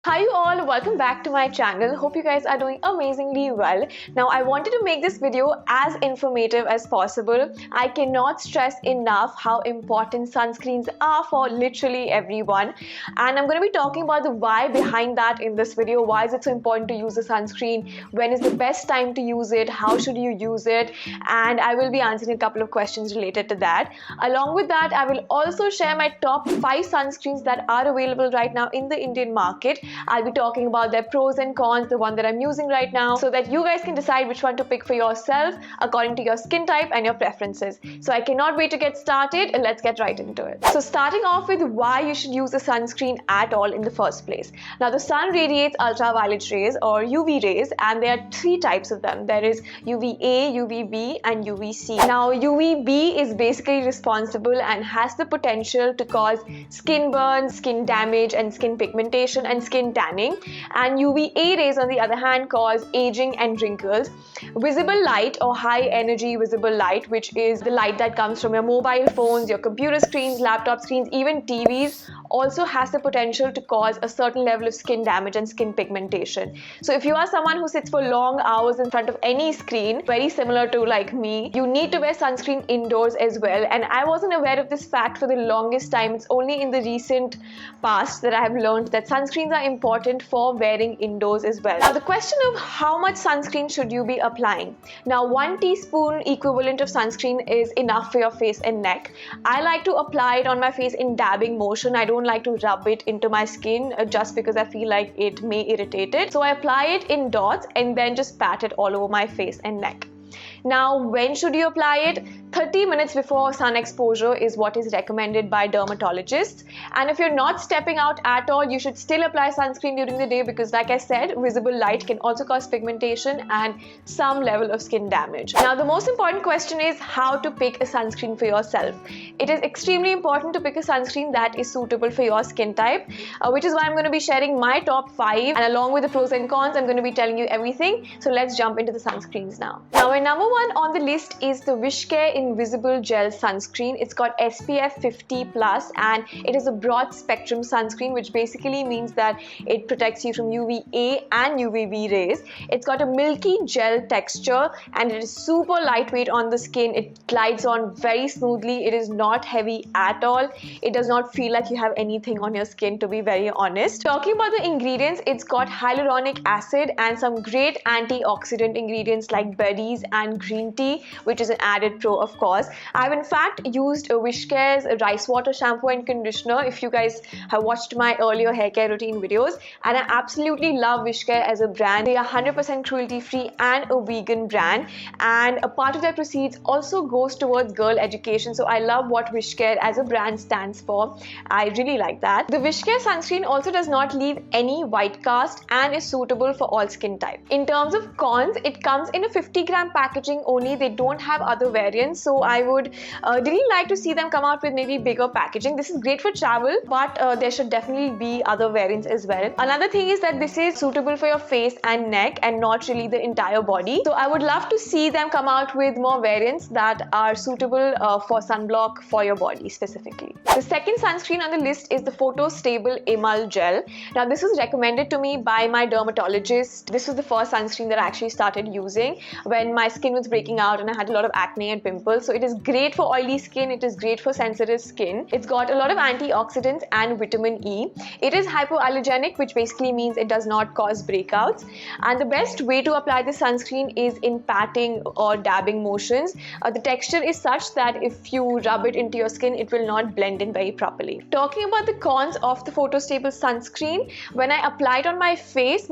Hi you all, welcome back to my channel. Hope you guys are doing amazingly well. Now I wanted to make this video as informative as possible. I cannot stress enough how important sunscreens are for literally everyone, and I'm going to be talking about the why behind that in this video. Why is it so important to use a sunscreen? When is the best time to use it? How should you use it? And I will be answering a couple of questions related to that. Along with that, I will also share my top 5 sunscreens that are available right now in the Indian market. I'll be talking about their pros and cons, the one that I'm using right now, so that you guys can decide which one to pick for yourself according to your skin type and your preferences. So I cannot wait to get started, and let's get right into it. So starting off with why you should use a sunscreen at all in the first place. Now the sun radiates ultraviolet rays or UV rays, and there are 3 types of them. There is UVA, UVB and UVC. Now UVB is basically responsible and has the potential to cause skin burns, skin damage and skin pigmentation and skin tanning, and UVA rays on the other hand cause aging and wrinkles. Visible light or high energy visible light, which is the light that comes from your mobile phones, your computer screens, laptop screens, even TVs, also has the potential to cause a certain level of skin damage and skin pigmentation. So if you are someone who sits for long hours in front of any screen, very similar to like me, you need to wear sunscreen indoors as well. And I wasn't aware of this fact for the longest time. It's only in the recent past that I have learned that sunscreens are important for wearing indoors as well. Now the question of how much sunscreen should you be applying? Now 1 teaspoon equivalent of sunscreen is enough for your face and neck. I like to apply it on my face in dabbing motion. I don't like to rub it into my skin just because I feel like it may irritate it. So I apply it in dots and then just pat it all over my face and neck. Now when should you apply it? 30 minutes before sun exposure is what is recommended by dermatologists. And if you're not stepping out at all, you should still apply sunscreen during the day because, like I said, visible light can also cause pigmentation and some level of skin damage. Now the most important question is how to pick a sunscreen for yourself. It is extremely important to pick a sunscreen that is suitable for your skin type, which is why I'm going to be sharing my top 5, and along with the pros and cons, I'm going to be telling you everything. So let's jump into the sunscreens now. Now my number 1 on the list is the WishCare Invisible Gel Sunscreen. It's got SPF 50+ and it is a broad spectrum sunscreen, which basically means that it protects you from UVA and UVB rays. It's got a milky gel texture and it is super lightweight on the skin. It glides on very smoothly. It is not heavy at all. It does not feel like you have anything on your skin, to be very honest. Talking about the ingredients, it's got hyaluronic acid and some great antioxidant ingredients like berries and green tea, which is an added pro, of course. I've in fact used WishCare's rice water shampoo and conditioner, if you guys have watched my earlier hair care routine videos, and I absolutely love WishCare as a brand. They are 100% cruelty free and a vegan brand, and a part of their proceeds also goes towards girl education. So I love what WishCare as a brand stands for. I really like that. The WishCare sunscreen also does not leave any white cast and is suitable for all skin types. In terms of cons, it comes in a 50-gram packaging only. They don't have other variants, so I would really like to see them come out with maybe bigger packaging. This is great for travel, but there should definitely be other variants as well. Another thing is that this is suitable for your face and neck and not really the entire body. So I would love to see them come out with more variants that are suitable for sunblock for your body specifically. The second sunscreen on the list is the Photostable Emul Gel. Now this was recommended to me by my dermatologist. This was the first sunscreen that I actually started using when my skin was breaking out and I had a lot of acne and pimples. So it is great for oily skin. It is great for sensitive skin. It's got a lot of antioxidants and vitamin E. It is hypoallergenic, which basically means it does not cause breakouts. And the best way to apply this sunscreen is in patting or dabbing motions. The texture is such that if you rub it into your skin, it will not blend in very properly. Talking about the cons of the Photostable sunscreen, when I apply it on my face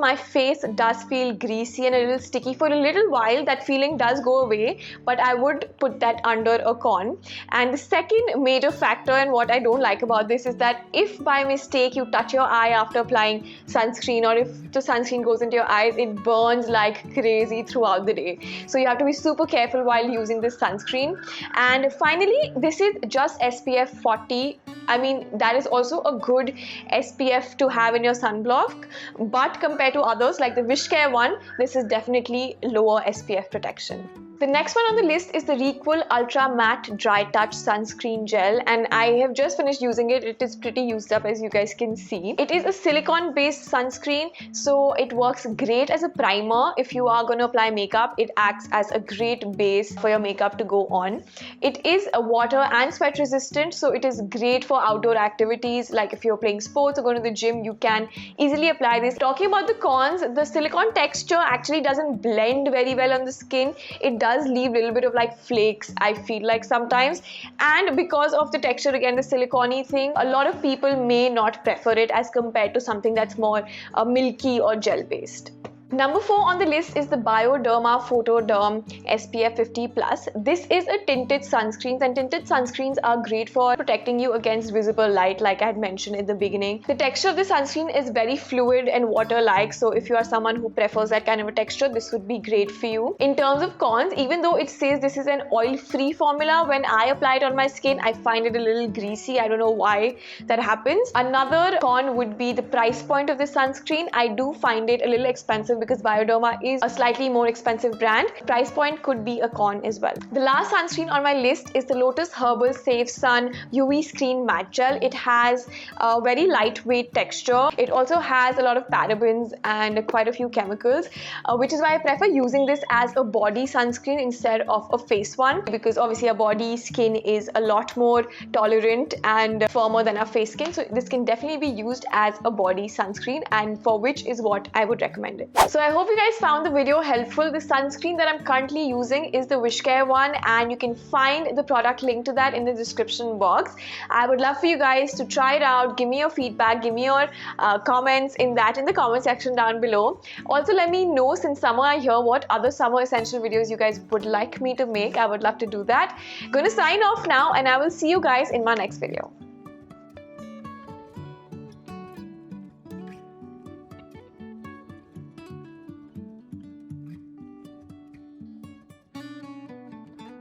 does feel greasy and a little sticky. For a little while, that feeling does go away, but I would put that under a con. And the second major factor, and what I don't like about this, is that if by mistake you touch your eye after applying sunscreen, or if the sunscreen goes into your eyes, it burns like crazy throughout the day. So you have to be super careful while using this sunscreen. And finally, this is just SPF 40. I mean, that is also a good SPF to have in your sunblock, but compared to others like the WishCare one, this is definitely lower SPF protection. The next one on the list is the Revolve Ultra Matte Dry Touch Sunscreen Gel, and I have just finished using it. It is pretty used up, as you guys can see. It is a silicone based sunscreen, so it works great as a primer. If you are going to apply makeup, it acts as a great base for your makeup to go on. It is a water and sweat resistant, so it is great for outdoor activities, like if you're playing sports or going to the gym, you can easily apply this. Talking about the cons, the silicone texture actually doesn't blend very well on the skin. It does leave a little bit of like flakes, I feel like sometimes, and because of the texture, again the silicone thing, a lot of people may not prefer it as compared to something that's more milky or gel based. Number 4 on the list is the Bioderma Photoderm SPF 50+. This is a tinted sunscreen, and tinted sunscreens are great for protecting you against visible light, like I had mentioned in the beginning. The texture of the sunscreen is very fluid and water-like, so if you are someone who prefers that kind of a texture, this would be great for you. In terms of cons, even though it says this is an oil-free formula, when I apply it on my skin, I find it a little greasy. I don't know why that happens. Another con would be the price point of the sunscreen. I do find it a little expensive because Bioderma is a slightly more expensive brand. Price point could be a con as well. The last sunscreen on my list is the Lotus Herbal Safe Sun UV Screen Matte Gel. It has a very lightweight texture. It also has a lot of parabens and quite a few chemicals, which is why I prefer using this as a body sunscreen instead of a face one, because obviously our body skin is a lot more tolerant and firmer than our face skin, so this can definitely be used as a body sunscreen, and for which is what I would recommend it. So I hope you guys found the video helpful. The sunscreen that I'm currently using is the WishCare one, and you can find the product link to that in the description box. I would love for you guys to try it out. Give me your feedback, give me your comments in the comment section down below. Also, let me know, since summer are here, what other summer essential videos you guys would like me to make. I would love to do that. Gonna sign off now, and I will see you guys in my next video.